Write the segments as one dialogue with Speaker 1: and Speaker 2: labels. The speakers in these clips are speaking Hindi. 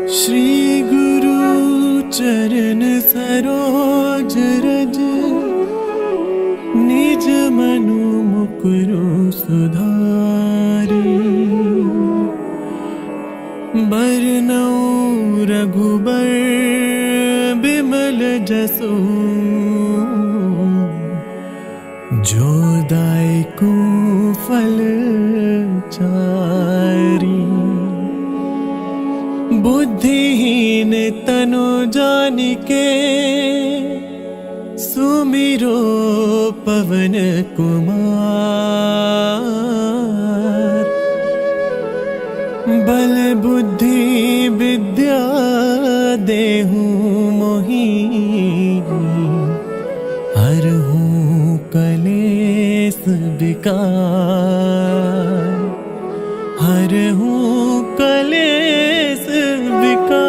Speaker 1: श्री गुरु चरण सरोज रज, निज मनु मुकुरु सुधारी। बरनउँ रघुबर बिमल जसु, जो दायकु फल चारी। बुद्धिहीन तनु जानिके, सुमिरो पवन कुमार। बल बुद्धि विद्या देहु मोहि, हरहु कलेस विकार। हरहु कलेस विकार।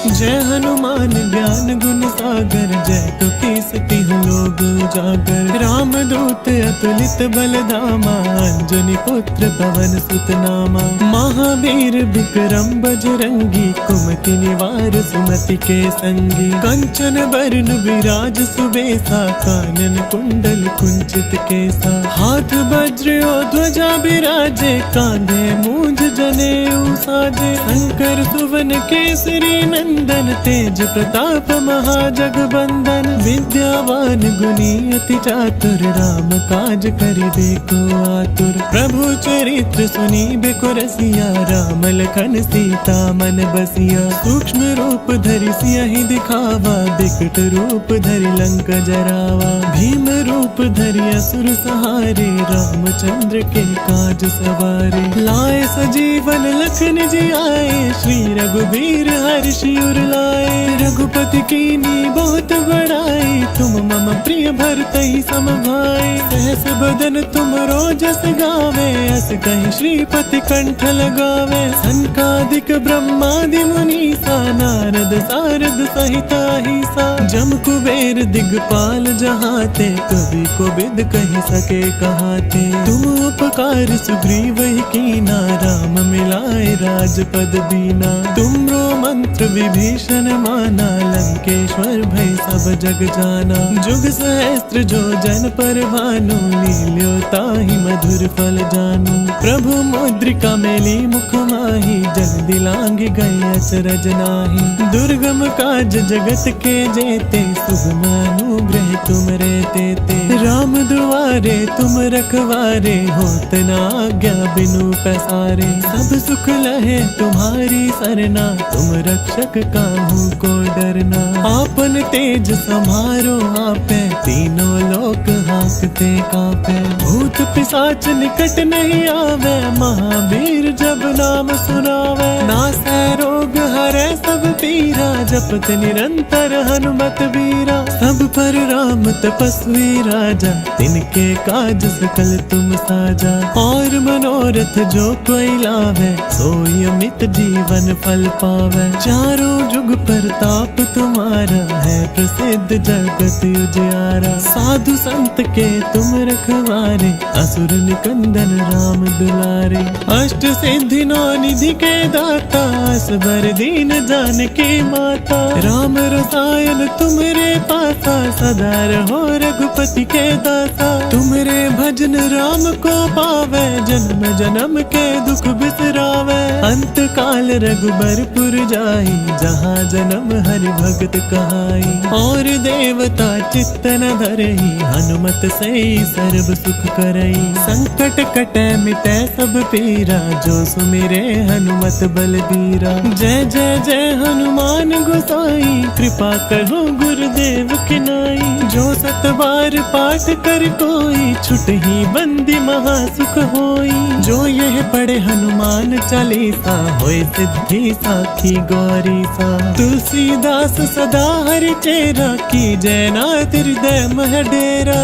Speaker 1: जय हनुमान ज्ञान गुण सागर, जय कपीसति लोक उजागर। राम दूत अतुलित बल धामा, अंजनी पुत्र पवन सुत नामा। महावीर विक्रम बजरंगी, कुमति निवार सुमति के संगी। कंचन बरन विराज सुबेसा, कानन कुंडल कुंचित केसा। हाथ वज्र और ध्वजा बिराजे, कांधे मूंज जनेऊ साजे। शंकर सुवन केसरी नंदन, तेज प्रताप महाजगबंदन। विद्यावान गुणी अति चातुर, राम काज करिबे को आतुर। प्रभु चरित्र सुनिबे को रसिया, राम लखन सीता मन बसिया। सूक्ष्म रूप धरि सियहि दिखावा, बिकट रूप धरि लंक जरावा। भीम रूप धरि असुर सहारे, रामचंद्र के काज सवारे। लाए सजीवन लखन जियाए, श्री रघुबीर हर्षि उर लाए। रघुपति कीन्ही बहुत बड़ाई, तुम मम प्रिय भरतहि सम भाई। सहस बदन तुम रोजस गावे, अस कहि श्रीपति कंठ लगावे। सनकादिक ब्रह्मादि मुनीसा, नारद सारद सहित अहिसा। जम कुबेर दिगपाल जहाते, कवि कोविद कहि सके कहाते। तुम उपकार सुग्रीवहि कीना, राम मिलाए राजपद दीना। तुमरो मंत्र विभीषण माना, लंकेश्वर भय सब जग जाना। जुग सहस्त्र जो जन पर भानु, लील्यो ताहि मधुर फल जानू। प्रभु मुद्रिका मेली मुख माहि, जल दिलांग गए अचरज नाहि। दुर्गम काज जगत के जेते, सुगम अनुग्रह तुम रे तेते। राम दुआरे तुम रखवारे, होत न आज्ञा बिनु पैसारे। सब सुख लहे तुम्हारी सरना, तुम रक्षक काहू को डरना। आपन तेज समारो आपे, तीनों लोक हांकते कांपे। भूत पिशाच निकट नहीं आवे, महावीर जब नाम सुनावे। नासै रोग हरै सब पीरा, जपत निरंतर हनुमत वीरा। सब पर राम तपस्वी राजा, तिनके काज सकल तुम साजा। और मनोरथ जो कोई लावे, सोई अमित जीवन फल पावे। चारों जुग प्रताप तुम्हारा, है प्रसिद्ध जगत उजियारा। साधु संत के तुम रखवारे, असुर निकंदन राम दुलारे। अष्ट सिद्धि नौ निधि के दाता, असबर दीन जानकी माता। राम रसायन तुमरे पासा, सदा रहो रघुपति के दासा। तुमरे भजन राम को पावे, जन्म जन्म के दुख बिसरावे। अंत काल रघुबरपुर जाई, जहाँ जन्म हरि भगत कहाई। और देवता चित्त न धरई, हनुमत से सर्व सुख करई। संकट कटै मिटै सब पीरा, जो सुमिरे हनुमत बलबीरा। जय जय जय हनुमान गोसाई, कृपा करो गुरुदेव की नाई। जो सत बार पाठ कर कोई, छुटहि बंदी महा सुख होई। जो यह पढ़े हनुमान चालीसा, होय सिद्धि साखी गौरी सा। तुलसीदास सदा हरि चेरा, की जय नाथ हृदय मह डेरा।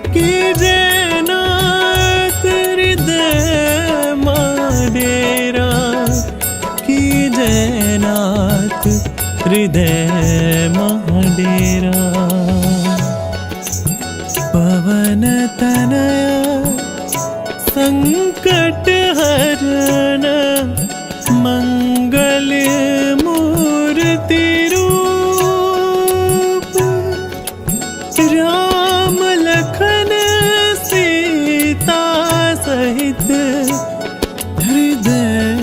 Speaker 1: की जय नाथ हृदय मह डेरा। की जय नाथ हृदय मह डेरा। पवन तनया संकट हरण मंगल मूर्ति रूप, राम लखन सीता सहित हृदय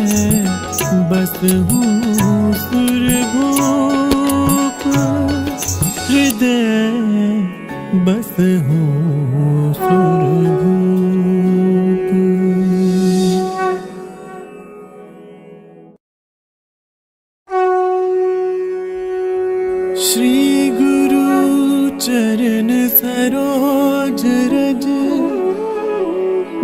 Speaker 1: बसहु सुरभूप, हृदय बसहु सुरभूप। श्री गुरु चरण सरोज रज,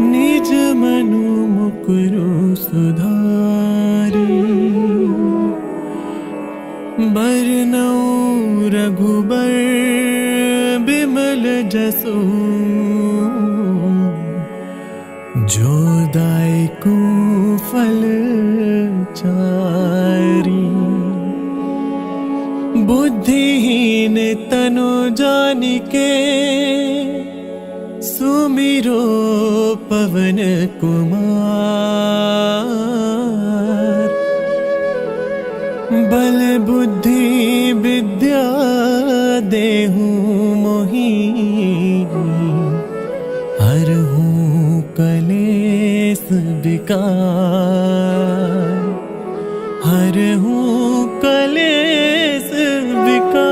Speaker 1: निज मनु मुकुरु सुधारी, बरनउँ रघुबर बिमल जसु, जो दायकु फल चारी। बुद्धिहीन तनु जानिके, सुमिरो पवन कुमार। बल बुद्धि विद्या देहु मोहि, हरहु कलेस विकार, हरहु कलेस विकार।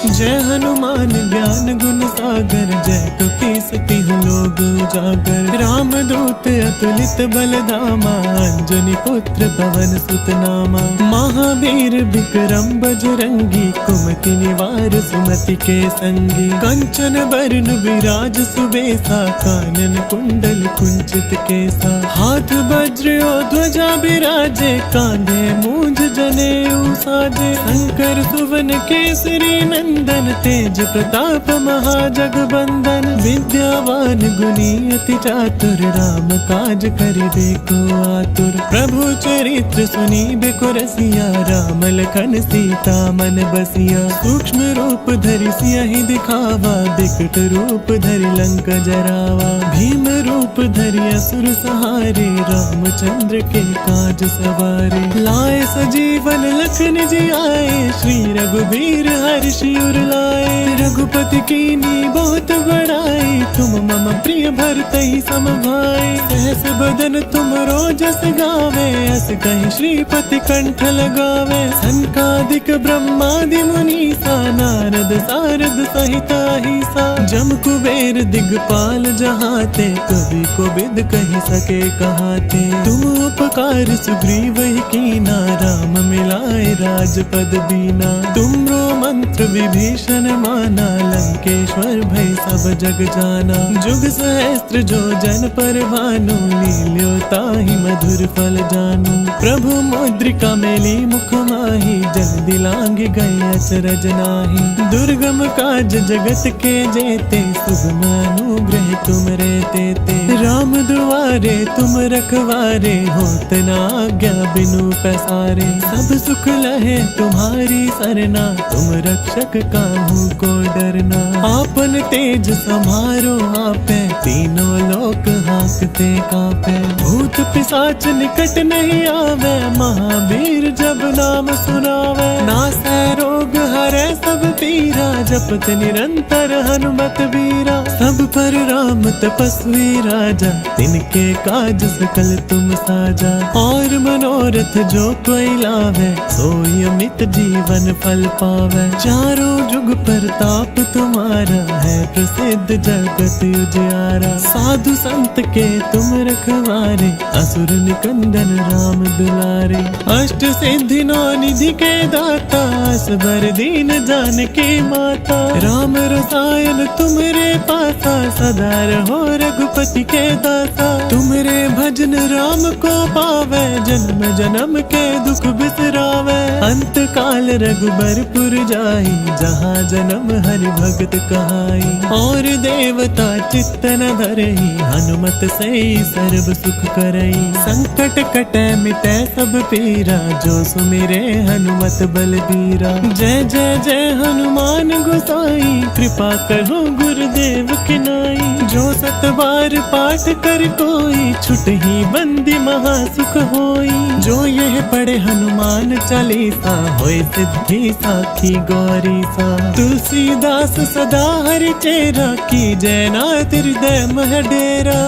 Speaker 1: जय हनुमान ज्ञान गुण सागर, जय कपीस तिहुँ लोक उजागर। राम दूत अतुलित बल धामा, अंजनी पुत्र पवन सुत नामा। महावीर विक्रम बजरंगी, कुमति निवार सुमति के संगी। कंचन बरन विराज सुबेसा, कानन कुंडल कुंचित केसा। हाथ वज्र और ध्वजा बिराजे, कांधे मूंज जनेऊ साजे। शंकर सुवन केसरी नंदन, तेज प्रताप महाजगबंदन। विद्यावान गुणी अति चातुर, राम काज करिबे को आतुर। प्रभु चरित्र सुनिबे को रसिया, राम लखन सीता मन बसिया। सूक्ष्म रूप धरि सियहि दिखावा, बिकट रूप धरि लंक जरावा। भीम रूप धरि असुर सहारे, रामचंद्र के काज सवारे। लाए सजीवन लखन जियाए, श्री रघुबीर हर्षि उर लाए। रघुपति कीन्ही बहुत बड़ाई, तुम मम प्रिय भरतहि सम भाई। सहस बदन तुम रोजस गावे, अस कहि श्रीपति कंठ लगावे। सनकादिक ब्रह्मादि मुनीसा, नारद सारद सहित अहिसा। जम कुबेर दिगपाल जहाते, कवि कोविद कहि सके कहाते। तुम उपकार सुग्रीवहि कीना, राम मिलाए राजपद दीना। तुमरो मंत्र विभीषण माना, लंकेश्वर भय सब जग जाना। जुग सहस्त्र जो जन पर भानु, लील्यो ताहि मधुर फल जानू। प्रभु मुद्रिका मेली मुख माहि, जल्दी लांघ गए अचरज नाहि। दुर्गम काज जगत के जेते, सुगम अनुग्रह तुम रे तेते। राम दुआरे तुम रखवारे, होत न आज्ञा बिनु पैसारे। सब सुख लहे तुम्हारी सरना, तुम रक्षक काहू को डरना। आपन तेज समारो आपे, तीनों लोक हाँकते कांपे। भूत पिशाच निकट नहीं आवे, महावीर जब नाम सुनावे। नासै रोग हरै सब पीरा, जपत निरंतर हनुमत वीरा। सब पर राम तपस्वी राजा, तिनके काज सकल तुम साजा। और मनोरथ जो कोई लावे, सोई अमित जीवन फल पावे। चारों जुग प्रताप तुम्हारा, है प्रसिद्ध जगत उजियारा। साधु संत के तुम रखवारे, असुर निकंदन राम दुलारे। अष्ट सिद्धि नौ निधि के दाता, असबर दीन जानकी माता। राम रसायन तुमरे पासा, सदा रहो रघुपति के दासा। तुमरे भजन राम को पावे, जन्म जन्म के दुख बिसरावे। अंत काल रघुबरपुर जाई, जहाँ जन्म हरि भगत कहाई। और देवता चित्त न धरई, हनुमत से सर्व सुख करई। संकट कटै मिटै सब पीरा, जो सुमिरे हनुमत बलबीरा। जय जय जय हनुमान गोसाई, कृपा करो गुरुदेव की नाई। जो 7 बार पाठ कर कोई छुट ही बंदी महासुख होई। जो यह पढ़े हनुमान चालीसा होए सिद्धि साखी गौरी सा। तुलसीदास सदा हरि चेरा की जयनाथ हृदय मह डेरा।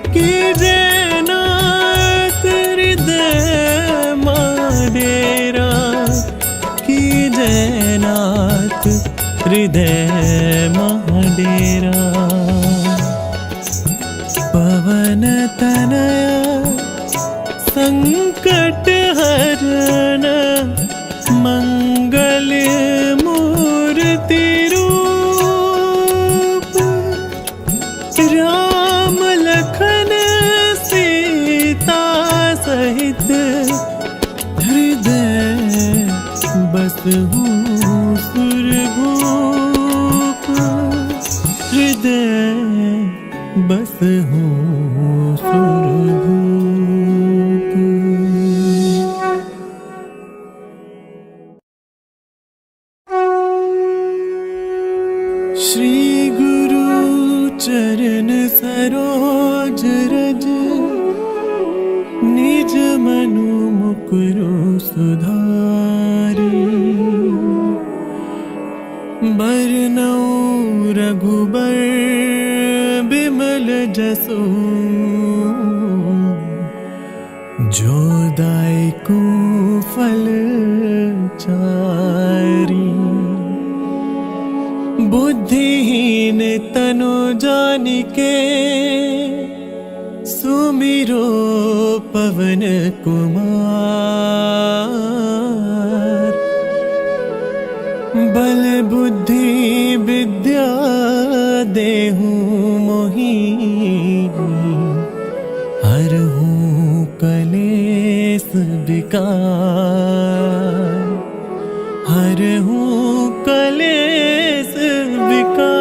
Speaker 1: की जयनाथ हृदय मह डेरा। की जयनाथ हृदय मह डेरा। पवन तनया संकट हरण मंगल मूर्ति रूप। राम लखन सीता सहित हृदय बसहु सुरभूप। हृदय बसहु सुरभूप। श्री गुरु चरण सरोज रज निज मनु मुकुरु सुधारी। बरनउँ रघुबर बिमल जसु जो दायकु फल चारी। बुद्धिहीन तनु जानिके सुमिरो पवन कुमार। बल बुद्धि विद्या देहु मोहि हरहु कलेस विकार। हरहु कलेस विकार।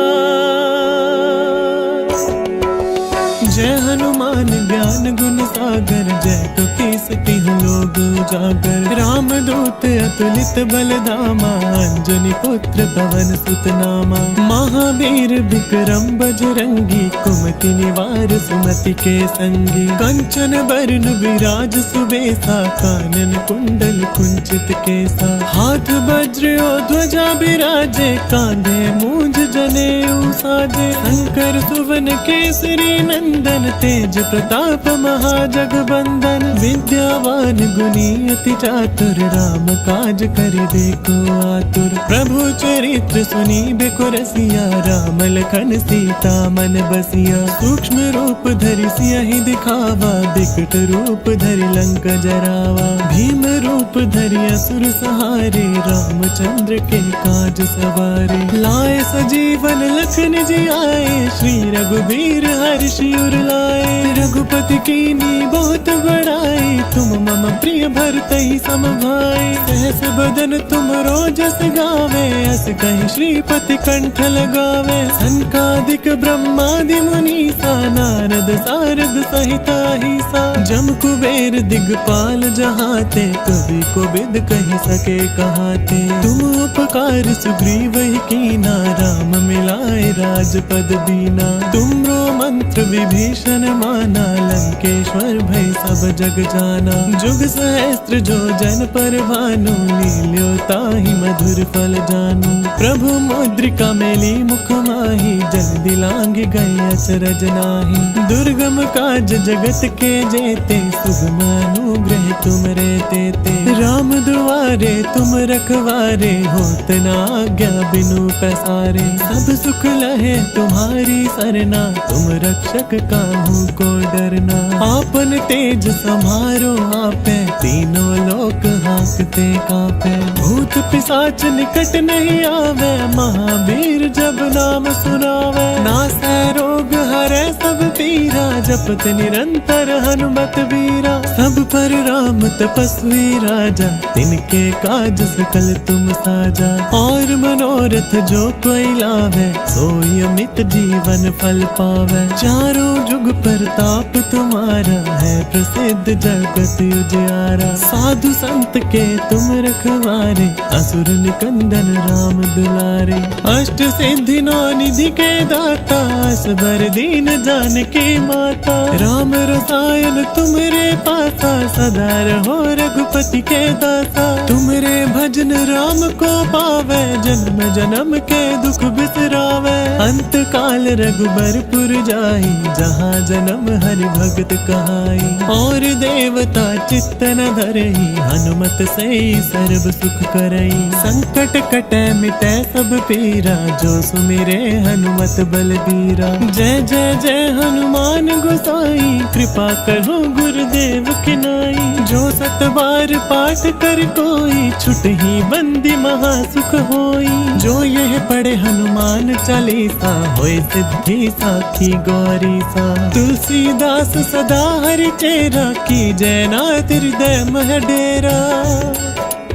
Speaker 1: जय हनुमान ज्ञान गुण सागर जय कपीस तिहु लोक उजागर। राम दूत अतुलित बल धामा अंजनी पुत्र पवन सुत नामा। महावीर विक्रम बजरंगी कुमति निवार सुमति के संगी। कंचन बरन विराज सुबेसा कानन कुंडल कुंचित केसा। हाथ वज्र और ध्वजा बिराजे कांधे मूंज जनेऊ साजे। शंकर सुवन केसरी नंदन तेज प्रताप महाजगबंदन। विद्यावान गुणी अति चातुर राम काज करिबे को आतुर। प्रभु चरित्र सुनिबे रसिया राम लखन सीता मन बसिया। सूक्ष्म रूप धरि सियहि दिखावा बिकट रूप धरि लंक जरावा। भीम रूप धरि असुर सहारे रामचंद्र के काज सवारे। लाए सजीवन लखन जियाए श्री रघुबीर हर्षि उर लाए। रघुपति कीनी बहुत बड़ाई तुम मम प्रिय भरतहि सम भाई। सहस बदन तुम रोजस गावे अस कहि श्रीपति कंठ लगावे। सनकादिक ब्रह्मादि मुनीसा नारद सारद सहिता हिसा। जम कुबेर दिगपाल जहाते कवि कोविद कहि सके कहाते। तुम उपकार सुग्रीव ही कीना राम मिलाए राजपद दीना। तुमरो मंत्र विभीषण माना लंकेश्वर भय सब जग जाना। जुग सहस्त्र जो जन पर भानु लील्यो ताहि मधुर फल जानू। प्रभु मुद्रिका मेली मुख माहि जल्दी लांग गए अचरज नाहि। दुर्गम काज जगत के जेते सुगम अनुग्रह तुम रे तेते। राम दुआरे तुम रखवारे होत न आज्ञा बिनु पैसारे। सब सुख लहे तुम्हारी सरना तुम रक्षक काहू को डरना। आपन तेज समारो आपे तीनों लोक हांकते कांपे। भूत पिशाच निकट नहीं आवे महावीर जब नाम सुनावे। नासै रोग हरै सब पीरा जपत निरंतर हनुमत वीरा। सब पर राम तपस्वी राजा, तिनके काज सकल तुम साजा। और मनोरथ जो कोई लावे, सोई अमित जीवन फल पावे। चारों जुग प्रताप तुम्हारा, है प्रसिद्ध जगत उजियारा। साधु संत के तुम रखवारे, असुर निकंदन राम दुलारे। अष्ट सिद्धि नौ निधि के दाता, असबर दीन जानकी माता। राम रसायन तुम्हरे पासा, सदा रहो रघुपति के दासा। तुम्हरे भजन राम को पावे, जन्म जन्म के दुख बिसरावे। अंत काल रघुबरपुर जाई, जहाँ जन्म हरि भगत कहाई। और देवता चित्त न धरई, हनुमत से सर्व सुख करई। संकट कटे मिटे सब पीरा, जो सुमिरे हनुमत बलबीरा। जय जय जय हनुमान गोसाई, कृपा करो गुरुदेव की नाई। जो सत बार पाठ कर कोई, छुटहि बंदी महासुख होई। जो यह पढ़े हनुमान चालीसा, होय सिद्धि साखी गौरी सा। तुलसीदास सदा हरि चेरा, की जय नाथ हृदय मह डेरा।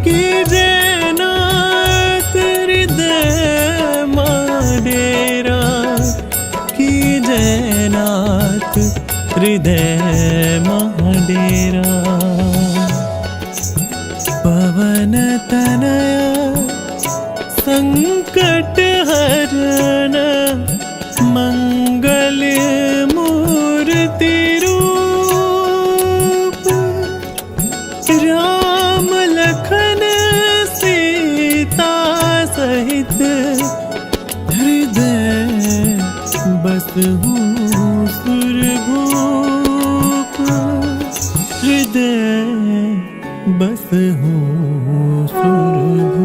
Speaker 1: की जय नाथ हृदय मह डेरा। की जय नाथ हृदय मह डेरा। पवन तनया संकट हरण, मंगल मूर्ति रूप। राम लखन सीता सहित, हृदय बसहु सुरभूप। हृदय बसहु सुरभूप।